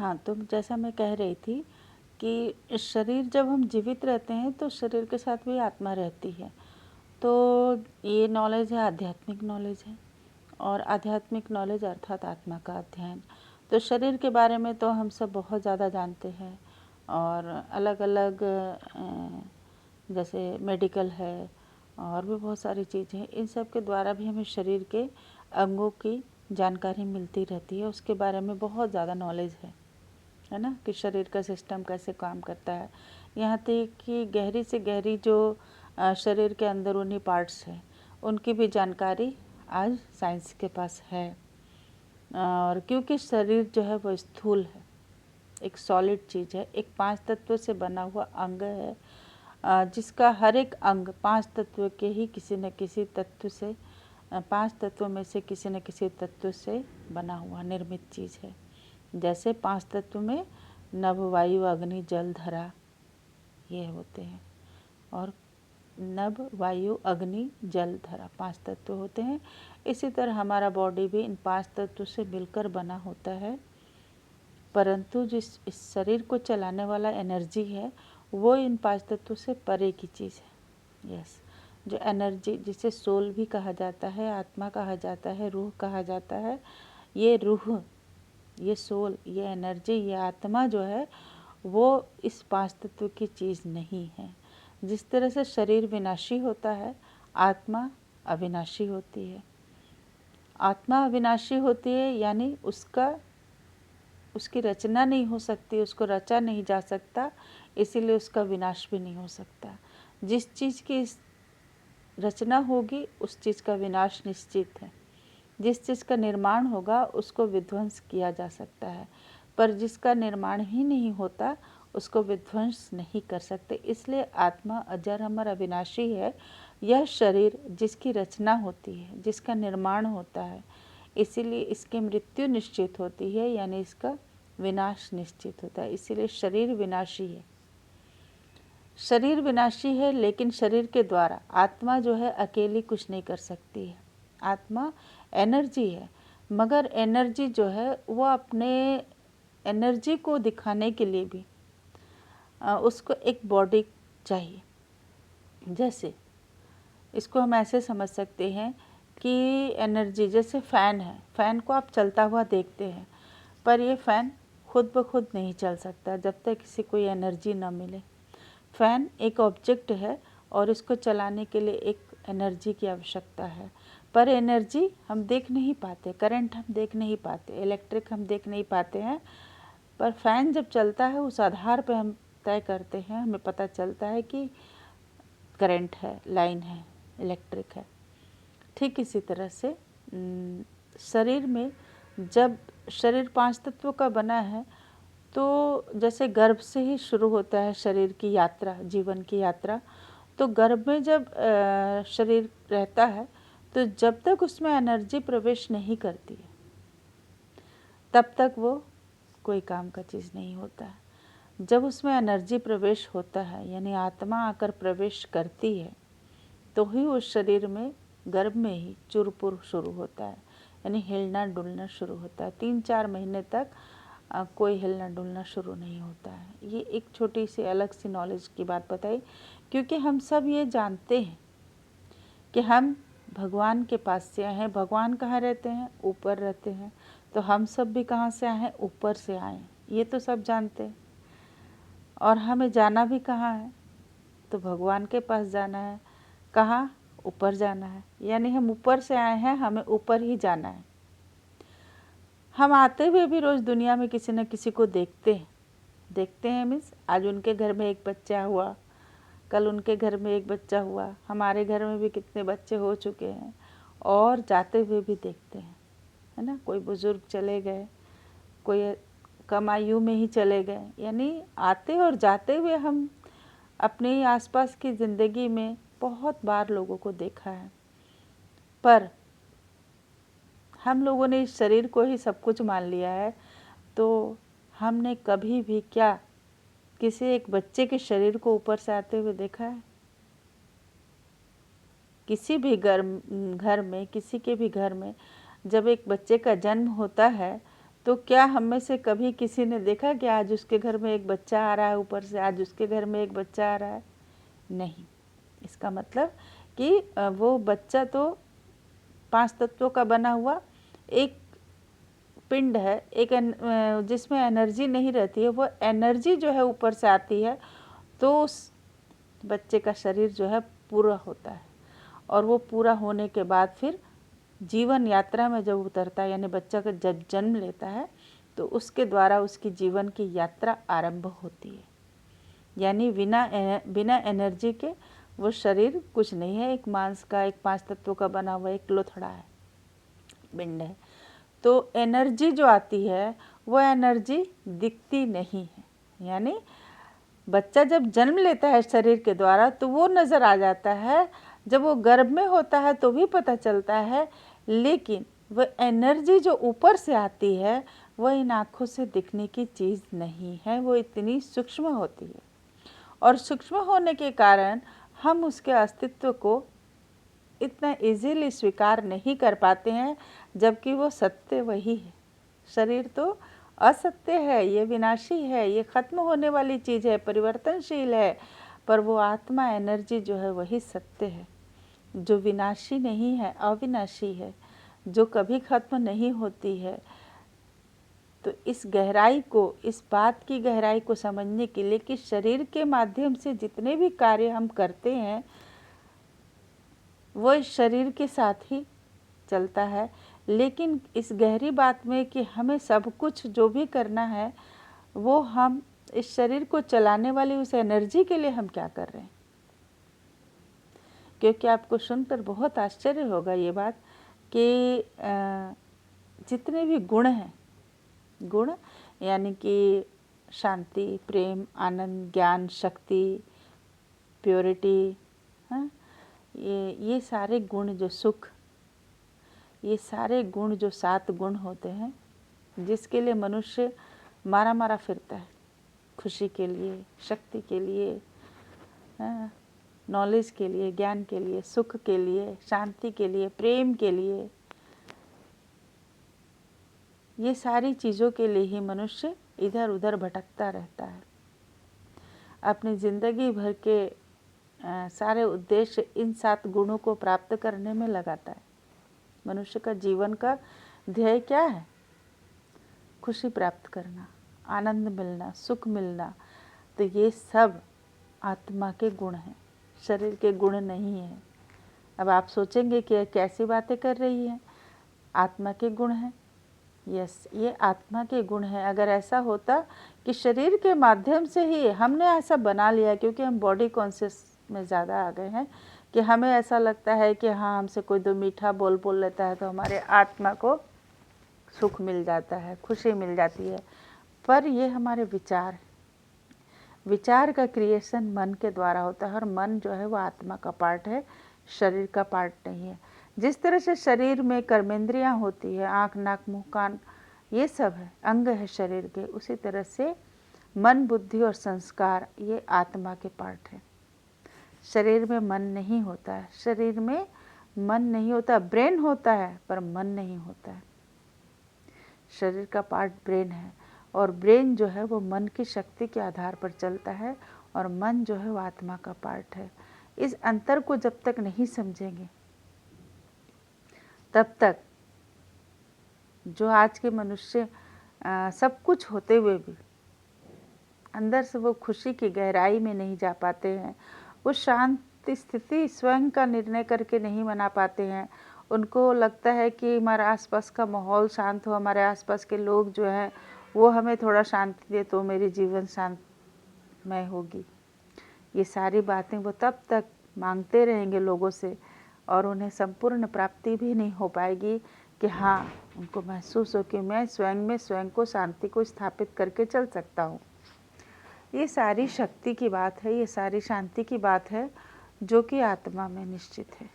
हाँ, तो जैसा मैं कह रही थी कि शरीर जब हम जीवित रहते हैं तो शरीर के साथ भी आत्मा रहती है। तो ये नॉलेज है, आध्यात्मिक नॉलेज है, और आध्यात्मिक नॉलेज अर्थात आत्मा का अध्ययन। तो शरीर के बारे में तो हम सब बहुत ज़्यादा जानते हैं, और अलग अलग जैसे मेडिकल है और भी बहुत सारी चीज़ें हैं, इन सब के द्वारा भी हमें शरीर के अंगों की जानकारी मिलती रहती है। उसके बारे में बहुत ज़्यादा नॉलेज है ना, कि शरीर का सिस्टम कैसे काम करता है। यहाँ तक कि गहरी से गहरी जो शरीर के अंदरूनी पार्ट्स हैं उनकी भी जानकारी आज साइंस के पास है। और क्योंकि शरीर जो है वो स्थूल है, एक सॉलिड चीज़ है, एक 5 तत्वों से बना हुआ अंग है, जिसका हर एक अंग 5 तत्व के ही किसी न किसी तत्व से 5 तत्वों में से किसी न किसी तत्व से बना हुआ निर्मित चीज़ है। जैसे 5 तत्व में नभ, वायु, अग्नि, जल, धरा ये होते हैं, और नभ, वायु, अग्नि, जल, धरा 5 तत्व होते हैं। इसी तरह हमारा बॉडी भी इन 5 तत्वों से मिलकर बना होता है, परंतु जिस इस शरीर को चलाने वाला एनर्जी है वो इन 5 तत्वों से परे की चीज़ है। यस, जो एनर्जी जिसे सोल भी कहा जाता है, आत्मा कहा जाता है, रूह कहा जाता है, ये रूह, ये सोल, ये एनर्जी, ये आत्मा जो है वो इस 5 तत्व की चीज़ नहीं है। जिस तरह से शरीर विनाशी होता है, आत्मा अविनाशी होती है। आत्मा अविनाशी होती है यानी उसकी रचना नहीं हो सकती, उसको रचा नहीं जा सकता, इसीलिए उसका विनाश भी नहीं हो सकता। जिस चीज़ की रचना होगी उस चीज़ का विनाश निश्चित है। जिस चीज़ का निर्माण होगा उसको विध्वंस किया जा सकता है, पर जिसका निर्माण ही नहीं होता उसको विध्वंस नहीं कर सकते। इसलिए आत्मा अजर अमर अविनाशी है। यह शरीर जिसकी रचना होती है, जिसका निर्माण होता है, इसीलिए इसकी मृत्यु निश्चित होती है, यानी इसका विनाश निश्चित होता है। इसीलिए शरीर विनाशी है। शरीर विनाशी है, लेकिन शरीर के द्वारा आत्मा जो है अकेली कुछ नहीं कर सकती है। आत्मा एनर्जी है, मगर एनर्जी जो है वो अपने एनर्जी को दिखाने के लिए भी उसको एक बॉडी चाहिए। जैसे इसको हम ऐसे समझ सकते हैं कि एनर्जी जैसे फ़ैन है, फ़ैन को आप चलता हुआ देखते हैं, पर ये फ़ैन खुद ब खुद नहीं चल सकता जब तक इसे कोई एनर्जी ना मिले। फ़ैन एक ऑब्जेक्ट है और इसको चलाने के लिए एक एनर्जी की आवश्यकता है, पर एनर्जी हम देख नहीं पाते, करंट हम देख नहीं पाते, इलेक्ट्रिक हम देख नहीं पाते हैं, पर फ़ैन जब चलता है उस आधार पर हम तय करते हैं, हमें पता चलता है कि करंट है, लाइन है, इलेक्ट्रिक है। ठीक इसी तरह से शरीर में जब शरीर 5 तत्वों का बना है, तो जैसे गर्भ से ही शुरू होता है शरीर की यात्रा, जीवन की यात्रा। तो गर्भ में जब शरीर रहता है तो जब तक उसमें एनर्जी प्रवेश नहीं करती है तब तक वो कोई काम का चीज़ नहीं होता है। जब उसमें एनर्जी प्रवेश होता है यानी आत्मा आकर प्रवेश करती है तो ही उस शरीर में गर्भ में ही चुरपुर शुरू होता है, यानी हिलना डुलना शुरू होता है। 3-4 महीने तक कोई हिलना डुलना शुरू नहीं होता है। ये एक छोटी सी अलग सी नॉलेज की बात बताई, क्योंकि हम सब ये जानते हैं कि हम भगवान के पास से आए हैं। भगवान कहाँ रहते हैं? ऊपर रहते हैं। तो हम सब भी कहाँ से आए हैं? ऊपर से आए हैं। ये तो सब जानते हैं। और हमें जाना भी कहाँ है? तो भगवान के पास जाना है। कहाँ? ऊपर जाना है, यानी हम ऊपर से आए हैं, हमें ऊपर ही जाना है। हम आते हुए भी रोज़ दुनिया में किसी न किसी को देखते हैं मीन्स आज उनके घर में एक बच्चा हुआ, कल उनके घर में एक बच्चा हुआ, हमारे घर में भी कितने बच्चे हो चुके हैं, और जाते हुए भी देखते हैं, है ना। कोई बुज़ुर्ग चले गए, कोई कम आयु में ही चले गए, यानी आते और जाते हुए हम अपने आसपास की ज़िंदगी में बहुत बार लोगों को देखा है। पर हम लोगों ने इस शरीर को ही सब कुछ मान लिया है, तो हमने कभी भी क्या किसी एक बच्चे के शरीर को ऊपर से आते हुए देखा है? किसी भी घर में, किसी के भी घर में जब एक बच्चे का जन्म होता है तो क्या हम में से कभी किसी ने देखा कि आज उसके घर में एक बच्चा आ रहा है ऊपर से, आज उसके घर में एक बच्चा आ रहा है? नहीं। इसका मतलब कि वो बच्चा तो 5 तत्वों का बना हुआ एक पिंड है, एक जिसमें एनर्जी नहीं रहती है, वो एनर्जी जो है ऊपर से आती है, तो उस बच्चे का शरीर जो है पूरा होता है। और वो पूरा होने के बाद फिर जीवन यात्रा में जब उतरता है, यानी बच्चा का जब जन्म लेता है, तो उसके द्वारा उसकी जीवन की यात्रा आरंभ होती है। यानी बिना एनर्जी के वो शरीर कुछ नहीं है, एक मांस का, एक 5 तत्वों का बना हुआ एक लोथड़ा है, पिंड है। तो एनर्जी जो आती है वो एनर्जी दिखती नहीं है। यानी बच्चा जब जन्म लेता है शरीर के द्वारा तो वो नज़र आ जाता है, जब वो गर्भ में होता है तो भी पता चलता है, लेकिन वो एनर्जी जो ऊपर से आती है वो इन आँखों से दिखने की चीज़ नहीं है, वो इतनी सूक्ष्म होती है। और सूक्ष्म होने के कारण हम उसके अस्तित्व को इतना इजीली स्वीकार नहीं कर पाते हैं, जबकि वो सत्य वही है। शरीर तो असत्य है, ये विनाशी है, ये ख़त्म होने वाली चीज़ है, परिवर्तनशील है, पर वो आत्मा एनर्जी जो है वही सत्य है, जो विनाशी नहीं है, अविनाशी है, जो कभी ख़त्म नहीं होती है। तो इस गहराई को, इस बात की गहराई को समझने के लिए कि शरीर के माध्यम से जितने भी कार्य हम करते हैं वो इस शरीर के साथ ही चलता है, लेकिन इस गहरी बात में कि हमें सब कुछ जो भी करना है वो हम इस शरीर को चलाने वाली उस एनर्जी के लिए हम क्या कर रहे हैं। क्योंकि आपको सुनकर बहुत आश्चर्य होगा ये बात कि जितने भी गुण हैं, गुण यानी कि शांति, प्रेम, आनंद, ज्ञान, शक्ति, प्योरिटी, हाँ, ये सारे गुण, जो सुख, ये सारे गुण जो 7 गुण होते हैं, जिसके लिए मनुष्य मारा मारा फिरता है, खुशी के लिए, शक्ति के लिए, नॉलेज के लिए, ज्ञान के लिए, सुख के लिए, शांति के लिए, प्रेम के लिए, ये सारी चीज़ों के लिए ही मनुष्य इधर उधर भटकता रहता है। अपनी ज़िंदगी भर के सारे उद्देश्य इन 7 गुणों को प्राप्त करने में लगाता है। मनुष्य का जीवन का ध्येय क्या है? खुशी प्राप्त करना, आनंद मिलना, सुख मिलना। तो ये सब आत्मा के गुण हैं, शरीर के गुण नहीं हैं। अब आप सोचेंगे कि कैसी बातें कर रही हैं, आत्मा के गुण हैं। यस, ये आत्मा के गुण हैं। अगर ऐसा होता कि शरीर के माध्यम से ही हमने ऐसा बना लिया, क्योंकि हम बॉडी कॉन्शियस में ज़्यादा आ गए हैं कि हमें ऐसा लगता है कि हाँ, हमसे कोई 2 मीठा बोल लेता है तो हमारे आत्मा को सुख मिल जाता है, खुशी मिल जाती है। पर ये हमारे विचार, विचार का क्रिएशन मन के द्वारा होता है, और मन जो है वो आत्मा का पार्ट है, शरीर का पार्ट नहीं है। जिस तरह से शरीर में कर्मेंद्रियाँ होती है, आँख, नाक, मुँह, कान, ये सब है, अंग है शरीर के, उसी तरह से मन, बुद्धि और संस्कार ये आत्मा के पार्ट है। शरीर में मन नहीं होता है, शरीर में मन नहीं होता, ब्रेन होता है पर मन नहीं होता है। शरीर का पार्ट ब्रेन है, और ब्रेन जो है वो मन की शक्ति के आधार पर चलता है, और मन जो है वो आत्मा का पार्ट है। इस अंतर को जब तक नहीं समझेंगे तब तक जो आज के मनुष्य सब कुछ होते हुए भी अंदर से वो खुशी की गहराई में नहीं जा पाते हैं, वो शांति स्थिति स्वयं का निर्णय करके नहीं बना पाते हैं। उनको लगता है कि हमारे आसपास का माहौल शांत हो, हमारे आसपास के लोग जो हैं वो हमें थोड़ा शांति दे तो मेरी जीवन शांतमय होगी। ये सारी बातें वो तब तक मांगते रहेंगे लोगों से, और उन्हें संपूर्ण प्राप्ति भी नहीं हो पाएगी कि हाँ, उनको महसूस हो कि मैं स्वयं में स्वयं को, शांति को स्थापित करके चल सकता हूँ। ये सारी शक्ति की बात है, ये सारी शांति की बात है जो कि आत्मा में निश्चित है।